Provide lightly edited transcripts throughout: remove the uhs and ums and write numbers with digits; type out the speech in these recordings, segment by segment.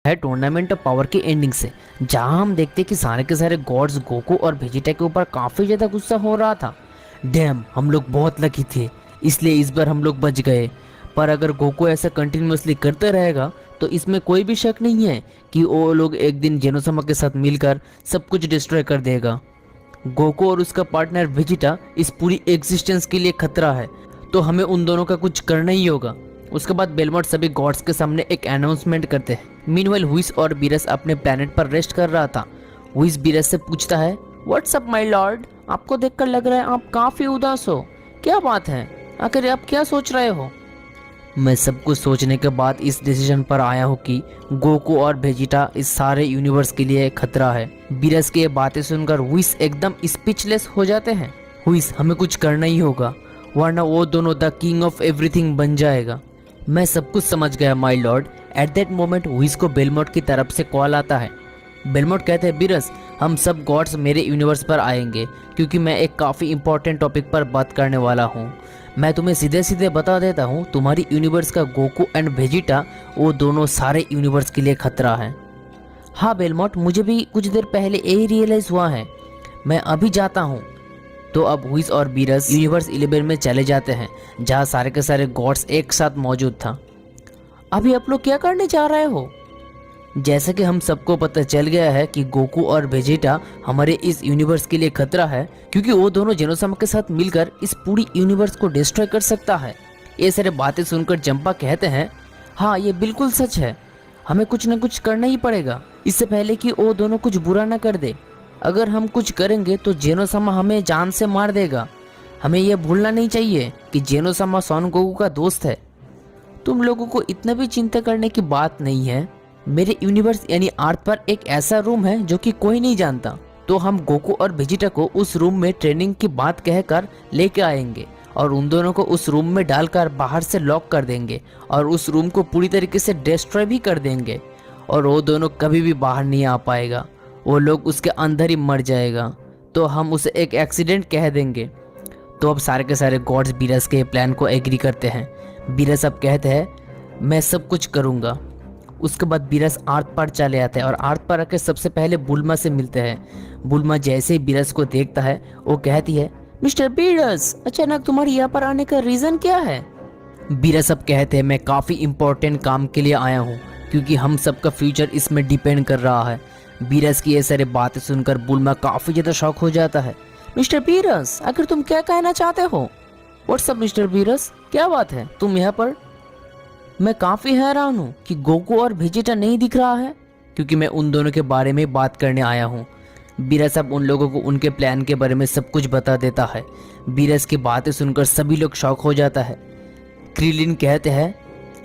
है tournament of power की ending से, जहां हम देखते हैं कि सारे के सारे गॉड्स गोकू और वेजिटा के ऊपर काफ़ी ज़्यादा गुस्सा हो रहा था। डैम, हम लोग बहुत लकी थे, इसलिए इस बार हम लोग बच गए। पर अगर गोकू ऐसा कंटिन्यूअसली करते रहेगा तो इसमें कोई भी शक नहीं है कि वो लोग एक दिन जेनोसामा के साथ मिलकर सब कुछ डिस्ट्रॉय कर देगा। गोकू और उसका पार्टनर वेजिटा इस पूरी एग्जिस्टेंस के लिए खतरा है, तो हमें उन दोनों का कुछ करना ही होगा। उसके बाद बेलमोट सभी गॉड्स के सामने एक अनाउंसमेंट करते हैं। मीनवाइल हुइस और बीरस अपने प्लेनेट पर रेस्ट कर रहा था। हुइस बीरस से पूछता है, व्हाट्स अप माय लॉर्ड, आपको देखकर लग रहा है आप काफ़ी उदास हो, क्या बात है, आखिर आप क्या सोच रहे हो? मैं सब कुछ सोचने के बाद इस डिसीजन पर आया हूँ कि गोकू और वेजिटा इस सारे यूनिवर्स के लिए खतरा है। बीरस की ये बातें सुनकर हुइस एकदम स्पीचलेस हो जाते हैं। हुइस, हमें कुछ करना ही होगा, वरना वो दोनों द किंग ऑफ एवरीथिंग बन जाएगा। मैं सब कुछ समझ गया my lord. At that moment हुइस को बेलमोट की तरफ से कॉल आता है। बेलमोट कहते हैं, बीरस, हम सब गॉड्स मेरे यूनिवर्स पर आएंगे क्योंकि मैं एक काफ़ी इंपॉर्टेंट टॉपिक पर बात करने वाला हूँ। मैं तुम्हें सीधे सीधे बता देता हूँ, तुम्हारी यूनिवर्स का गोकू एंड वेजिटा वो दोनों सारे यूनिवर्स के लिए खतरा है। हाँ बेलमोट, मुझे भी कुछ देर पहले यही रियलाइज़ हुआ है, मैं अभी जाता हूँ। तो अब हुइस और बीरस यूनिवर्स 11 में चले जाते हैं, जहाँ सारे के सारे गॉड्स एक साथ मौजूद था। अभी आप लोग क्या करने जा रहे हो? जैसा कि हम सबको पता चल गया है कि गोकू और वेजिटा हमारे इस यूनिवर्स के लिए खतरा है, क्योंकि वो दोनों जेनोसामा के साथ मिलकर इस पूरी यूनिवर्स को डिस्ट्रॉय कर सकता है। ये सारे बातें सुनकर चंपा कहते हैं, हाँ ये बिल्कुल सच है, हमें कुछ न कुछ करना ही पड़ेगा, इससे पहले कि वो दोनों कुछ बुरा न कर दे। अगर हम कुछ करेंगे तो जेनोसामा हमें जान से मार देगा। हमें यह भूलना नहीं चाहिए कि जेनोसामा सन गोकू का दोस्त है। तुम लोगों को इतना भी चिंता करने की बात नहीं है। मेरे यूनिवर्स यानी अर्थ पर एक ऐसा रूम है जो कि कोई नहीं जानता, तो हम गोकू और वेजिटा को उस रूम में ट्रेनिंग की बात कहकर लेके आएंगे और उन दोनों को उस रूम में डालकर बाहर से लॉक कर देंगे और उस रूम को पूरी तरीके से डिस्ट्रॉय भी कर देंगे और वो दोनों कभी भी बाहर नहीं आ पाएगा, वो लोग उसके अंदर ही मर जाएगा। तो हम उसे एक एक्सीडेंट कह देंगे। तो अब सारे के सारे गॉड्स बीरस के प्लान को एग्री करते हैं। बीरस अब कहते हैं, मैं सब कुछ करूँगा। उसके बाद बीरस अर्थ पर चले आते हैं और अर्थ पर आकर सबसे पहले बुल्मा से मिलते हैं। बुल्मा जैसे ही बीरस को देखता है वो कहती है, मिस्टर बीरस, अचानक तुम्हारे यहाँ पर आने का रीज़न क्या है? बीरस अब कहते हैं, मैं काफ़ी इंपॉर्टेंट काम के लिए आया हूँ क्योंकि हम सबका फ्यूचर इसमें डिपेंड कर रहा है। बीरस की ये सारी बातें सुनकर बुल्मा काफ़ी ज़्यादा शॉक हो जाता है। मिस्टर बीरस, आखिर तुम क्या कहना चाहते हो? व्हाट्सअप मिस्टर बीरस, क्या बात है तुम यहाँ पर? मैं काफ़ी हैरान हूँ कि गोकू और वेजिटा नहीं दिख रहा है, क्योंकि मैं उन दोनों के बारे में बात करने आया हूँ। बीरस अब उन लोगों को उनके प्लान के बारे में सब कुछ बता देता है। बीरस की बातें सुनकर सभी लोग शॉक हो जाता है। क्रिलिन कहते हैं,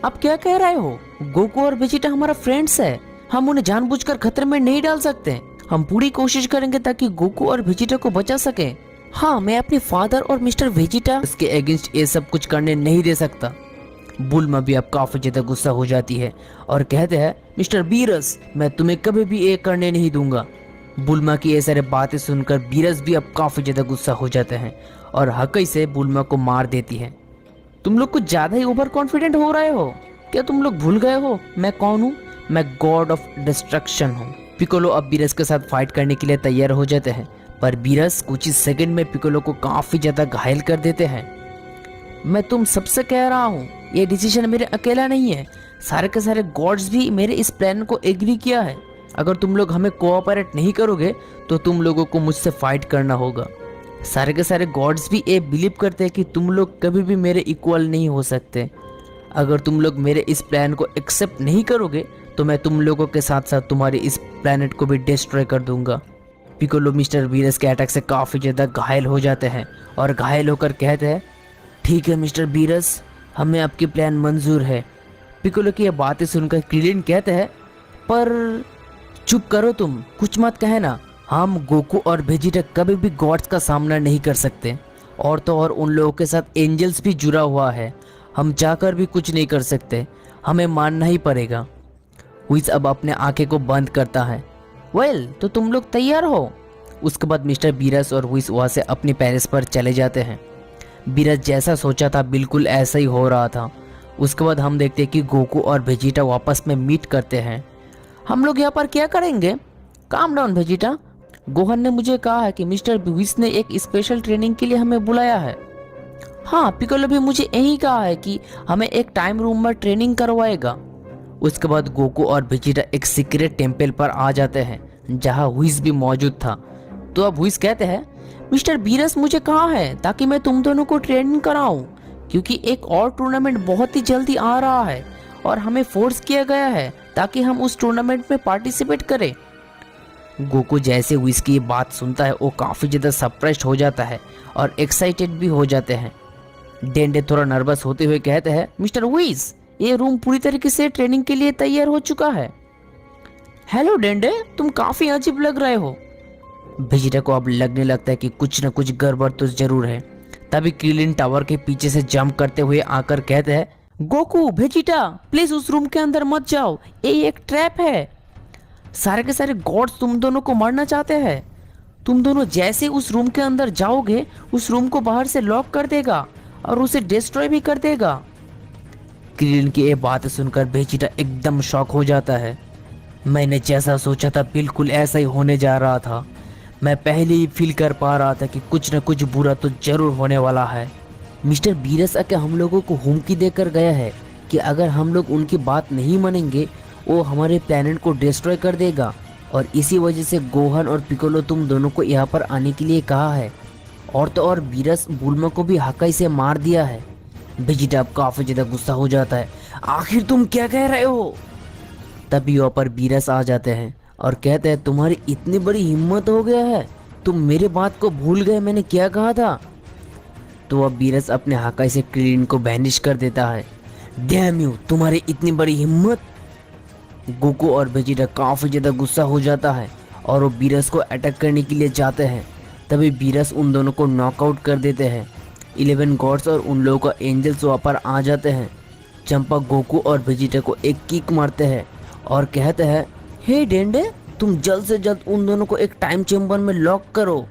आप क्या कह रहे हो? गोकू और वेजिटा हमारा फ्रेंड्स है, हम उन्हें जानबूझकर खतरे में नहीं डाल सकते। हम पूरी कोशिश करेंगे ताकि गोकू और वेजिटा को बचा सके। हाँ, मैं अपने फादर और मिस्टर वेजिटा इसके अगेंस्ट ये सब कुछ करने नहीं दे सकता। बुल्मा भी अब काफ़ी ज़्यादा गुस्सा हो जाती है और कहते हैं, मिस्टर बीरस, मैं तुम्हें कभी भी ये करने नहीं दूंगा। बुल्मा की ये सारे बातें सुनकर बीरस भी अब काफ़ी ज़्यादा गुस्सा हो जाते हैं और हकई से बुल्मा को मार देती है। तुम लोग कुछ ज़्यादा ही ओवर कॉन्फिडेंट हो रहे हो। क्या तुम लोग भूल गए हो मैं कौन हूँ? मैं गॉड ऑफ डिस्ट्रक्शन हूँ। पिकोलो अब बीरस के साथ फाइट करने के लिए तैयार हो जाते हैं, पर बीरस कुछ ही सेकंड में पिकोलो को काफ़ी ज़्यादा घायल कर देते हैं। मैं तुम सबसे कह रहा हूँ, ये डिसीजन मेरे अकेला नहीं है, सारे के सारे गॉड्स भी मेरे इस प्लान को एग्री किया है। अगर तुम लोग हमें कोऑपरेट नहीं करोगे तो तुम लोगों को मुझसे फाइट करना होगा। सारे के सारे गॉड्स भी ये बिलीव करते हैं कि तुम लोग कभी भी मेरे इक्वल नहीं हो सकते। अगर तुम लोग मेरे इस प्लान को एक्सेप्ट नहीं करोगे तो मैं तुम लोगों के साथ साथ तुम्हारी इस प्लैनेट को भी डिस्ट्रॉय कर दूंगा। पिकोलो मिस्टर बीरस के अटैक से काफ़ी ज़्यादा घायल हो जाते हैं और घायल होकर कहते हैं, ठीक है मिस्टर बीरस, हमें आपकी प्लान मंजूर है। पिकोलो की ये बातें सुनकर क्रिलिन कहते हैं, पर चुप करो तुम, कुछ मत कहना। हम गोकू और वेजिटा कभी भी गॉड्स का सामना नहीं कर सकते, और तो और उन लोगों के साथ एंजल्स भी जुड़ा हुआ है। हम चाहकर भी कुछ नहीं कर सकते, हमें मानना ही पड़ेगा। हुइस अब अपने आंखें को बंद करता है। वेल, तो तुम लोग तैयार हो? उसके बाद मिस्टर बीरस और हुइस वहाँ से अपनी पैलेस पर चले जाते हैं। बीरस जैसा सोचा था बिल्कुल ऐसा ही हो रहा था। उसके बाद हम देखते हैं कि गोकू और वेजिटा वापस में मीट करते हैं। हम लोग यहाँ पर क्या करेंगे? Calm down Vegeta. गोहन ने मुझे कहा है कि मिस्टर विस ने एक स्पेशल ट्रेनिंग के लिए हमें बुलाया है। हाँ, पिकोलो भी मुझे यही कहा है कि हमें एक टाइम रूम में ट्रेनिंग करवाएगा। उसके बाद गोकू और वेजिटा एक सीक्रेट टेम्पल पर आ जाते हैं जहाँ हुइस भी मौजूद था। तो अब हुइस कहते हैं, मिस्टर बीरस मुझे कहा है ताकि मैं तुम दोनों को ट्रेनिंग कराऊं, क्योंकि एक और टूर्नामेंट बहुत ही जल्दी आ रहा है और हमें फोर्स किया गया है ताकि हम उस टूर्नामेंट में पार्टिसिपेट करें। गोकू जैसे हुइस की ये बात सुनता है वो काफ़ी ज़्यादा सरप्राइज हो जाता है और एक्साइटेड भी हो जाते हैं। डेंडे थोड़ा नर्वस होते हुए कहते हैं, मिस्टर हुइस, ये रूम पूरी तरीके से ट्रेनिंग के लिए तैयार हो चुका है। हेलो डेंडे, तुम काफ़ी अजीब लग रहे हो। वेजिटा को अब लगने लगता है कि कुछ न कुछ गड़बड़ तो जरूर है। तभी क्रीलिन टावर के पीछे से जंप करते हुए आकर कहते हैं, गोकू वेजिटा प्लीज उस रूम के अंदर मत जाओ, ये एक ट्रैप है। सारे के सारे गॉड्स तुम दोनों को मारना चाहते हैं। तुम दोनों जैसे उस रूम के अंदर जाओगे उस रूम को बाहर से लॉक कर देगा और उसे डिस्ट्रॉय भी कर देगा। क्रीलिन की ये बात सुनकर वेजिटा एकदम शॉक हो जाता है। मैंने जैसा सोचा था बिल्कुल ऐसा ही होने जा रहा था। मैं पहले ही फील कर पा रहा था कि कुछ न कुछ बुरा तो जरूर होने वाला है। मिस्टर बीरस आके हम लोगों को हुमकी देकर गया है कि अगर हम लोग उनकी बात नहीं मानेंगे वो हमारे प्लेनेट को डिस्ट्रॉय कर देगा, और इसी वजह से गोहन और पिकोलो तुम दोनों को यहाँ पर आने के लिए कहा है। और तो और बीरस बुल्मा को भी हकाई से मार दिया है। वेजिटा अब काफी ज्यादा गुस्सा हो जाता है। आखिर तुम क्या कह रहे हो? तभी वहाँ पर बीरस आ जाते हैं और कहते हैं, तुम्हारी इतनी बड़ी हिम्मत हो गया है, तुम मेरे बात को भूल गए मैंने क्या कहा था। तो अब बीरस अपने हकाई से क्रीलिन को बैनिश कर देता है। डैम यू, तुम्हारी इतनी बड़ी हिम्मत। गोकू और वेजिटा काफी ज्यादा गुस्सा हो जाता है और वो बीरस को अटैक करने के लिए जाते हैं। तभी बीरस उन दोनों को नॉकआउट कर देते हैं। 11 गॉड्स और उन लोगों का एंजल्स वहाँ पर आ जाते हैं। चंपा गोकू और वेजिटा को एक किक मारते हैं और कहते हैं, हे डेंडे, तुम जल्द से जल्द उन दोनों को एक टाइम चेम्बर में लॉक करो।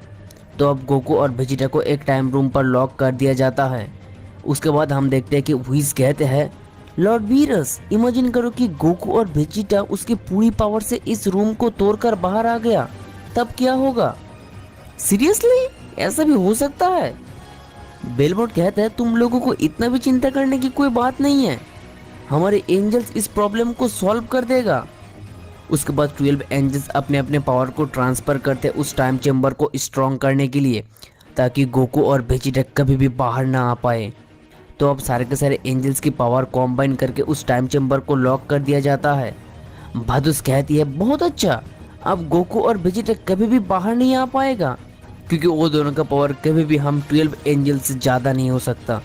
तो अब गोकू और वेजिटा को एक टाइम रूम पर लॉक कर दिया जाता है। उसके बाद हम देखते हैं कि व्हीज कहते हैं, लॉर्ड बीरस, इमेजिन करो कि गोकू और वेजिटा उसकी पूरी पावर से इस रूम को तोड़कर बाहर आ गया, तब क्या होगा? सीरियसली ऐसा भी हो सकता है? बेलमोट कहता है, तुम लोगों को इतना भी चिंता करने की कोई बात नहीं है, हमारे एंजल्स इस प्रॉब्लम को सॉल्व कर देगा। उसके बाद 12 एंजल्स अपने अपने पावर को ट्रांसफर करते उस टाइम चेम्बर को स्ट्रॉन्ग करने के लिए, ताकि गोकू और वेजिटा कभी भी बाहर ना आ पाए। तो अब सारे के सारे एंजल्स की पावर कॉम्बाइन करके उस टाइम चेम्बर को लॉक कर दिया जाता है। भादुस कहती है, बहुत अच्छा, अब गोकू और वेजिटा कभी भी बाहर नहीं आ पाएगा, क्योंकि वो दोनों का पावर कभी भी हम 12 एंजल से ज़्यादा नहीं हो सकता।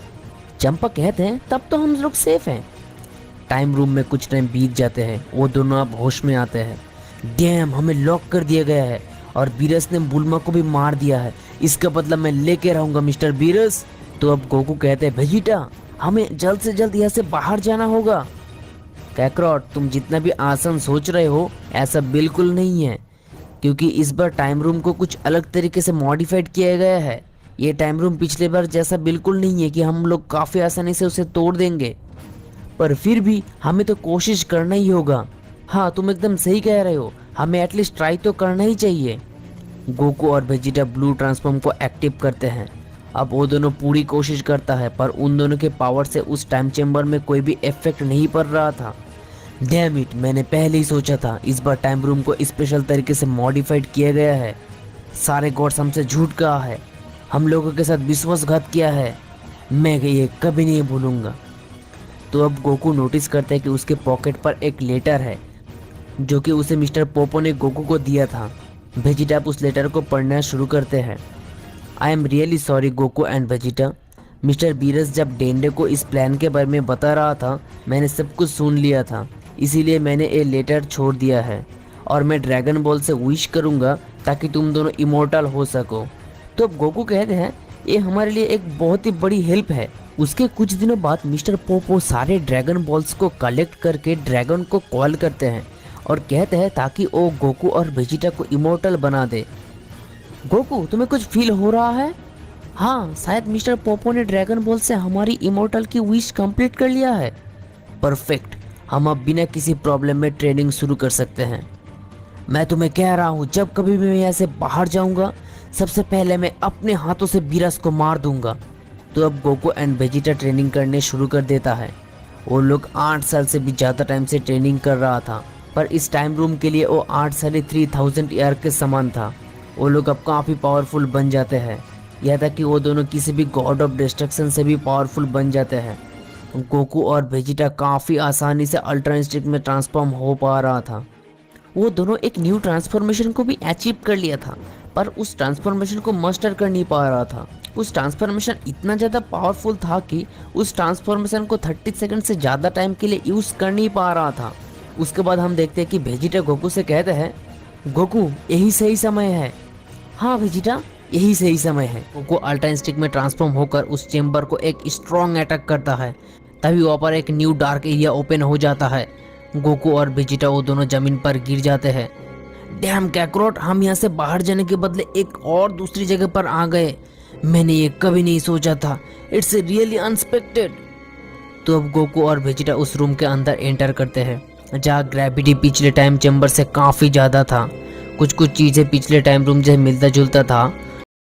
चंपा कहते हैं, तब तो हम लोग सेफ हैं। टाइम रूम में कुछ टाइम बीत जाते हैं, वो दोनों अब होश में आते हैं। डैम, हमें लॉक कर दिया गया है और बीरस ने बुल्मा को भी मार दिया है, इसका बदला मैं लेके रहूंगा मिस्टर बीरस। तो अब गोकू कहते हैं, वेजिटा, हमें जल्द से जल्द यहाँ से बाहर जाना होगा। कैकरॉट, तुम जितना भी आसान सोच रहे हो ऐसा बिल्कुल नहीं है, क्योंकि इस बार टाइम रूम को कुछ अलग तरीके से मॉडिफाइड किया गया है। ये टाइम रूम पिछले बार जैसा बिल्कुल नहीं है कि हम लोग काफ़ी आसानी से उसे तोड़ देंगे, पर फिर भी हमें तो कोशिश करना ही होगा। हाँ, तुम एकदम सही कह रहे हो, हमें एटलीस्ट ट्राई तो करना ही चाहिए। गोकू और वेजिटा ब्लू ट्रांसफॉर्म को एक्टिव करते हैं। अब वो दोनों पूरी कोशिश करता है, पर उन दोनों के पावर से उस टाइम चेम्बर में कोई भी इफेक्ट नहीं पड़ रहा था। डैम इट, मैंने पहले ही सोचा था, इस बार टाइम रूम को स्पेशल तरीके से मॉडिफाइड किया गया है। सारे गॉड्स हमसे झूठ कहा है, हम लोगों के साथ विश्वासघात किया है, मैं ये कभी नहीं भूलूंगा। तो अब गोकू नोटिस करता है कि उसके पॉकेट पर एक लेटर है जो कि उसे मिस्टर पोपो ने गोकू को दिया था। वेजिटा उस लेटर को पढ़ना शुरू करते हैं। I am really sorry Goku and Vegeta, mister Beerus जब डेंडे को इस प्लान के बारे में बता रहा था मैंने सब कुछ सुन लिया था, इसीलिए मैंने ये लेटर छोड़ दिया है और मैं ड्रैगन बॉल से विश करूँगा ताकि तुम दोनों इमोर्टल हो सको। तो अब गोकू कहते हैं, ये हमारे लिए एक बहुत ही बड़ी हेल्प है। उसके कुछ दिनों बाद मिस्टर पोपो सारे ड्रैगन बॉल्स को कलेक्ट करके ड्रैगन को कॉल करते हैं और कहते हैं ताकि वो गोकू और वेजिटा को इमोर्टल बना दे। गोकू, तुम्हें कुछ फील हो रहा है? हाँ, शायद मिस्टर पोपो ने ड्रैगन बॉल से हमारी इमोर्टल की विश कंप्लीट कर लिया है। परफेक्ट, हम अब बिना किसी प्रॉब्लम में ट्रेनिंग शुरू कर सकते हैं। मैं तुम्हें कह रहा हूँ, जब कभी भी मैं यहाँ से बाहर जाऊंगा, सबसे पहले मैं अपने हाथों से बीरस को मार दूंगा। तो अब गोकू एंड वेजिटा ट्रेनिंग करने शुरू कर देता है। वो लोग 8 साल से भी ज़्यादा टाइम से ट्रेनिंग कर रहा था, पर इस टाइम रूम के लिए वो 8 साल 3000 ईयर के समान था। वो लोग अब काफ़ी पावरफुल बन जाते हैं, यहाँ तक कि वो दोनों किसी भी गॉड ऑफ डिस्ट्रक्शन से भी पावरफुल बन जाते हैं। गोकू और वेजिटा काफ़ी आसानी से अल्ट्रा इंस्टिंक्ट में ट्रांसफॉर्म हो पा रहा था। वो दोनों एक न्यू ट्रांसफॉर्मेशन को भी अचीव कर लिया था, पर उस ट्रांसफॉर्मेशन को मास्टर कर नहीं पा रहा था। उस ट्रांसफॉर्मेशन इतना ज़्यादा पावरफुल था कि उस ट्रांसफॉर्मेशन को 30 सेकंड से ज़्यादा टाइम के लिए यूज़ कर नहीं पा रहा था। उसके बाद हम देखते हैं कि वेजिटा गोकू से कहते हैं, गोकू यही सही समय है। हाँ वेजिटा, यही सही समय है। गोकू अल्ट्रा इंस्टिंक्ट में ट्रांसफॉर्म होकर उस चेम्बर को एक स्ट्रॉन्ग अटैक करता है। तभी वहाँ पर एक न्यू डार्क एरिया ओपन हो जाता है। गोकू और वेजिटा वो दोनों जमीन पर गिर जाते हैं। डैम कैकरोट, हम यहाँ से बाहर जाने के बदले एक और दूसरी जगह पर आ गए। मैंने ये कभी नहीं सोचा था। It's really unexpected. तो अब गोकू और वेजिटा उस रूम के अंदर एंटर करते हैं, जहाँ ग्रेविटी पिछले टाइम चैम्बर से काफ़ी ज़्यादा था। कुछ कुछ चीज़ें पिछले टाइम रूम से मिलता जुलता था,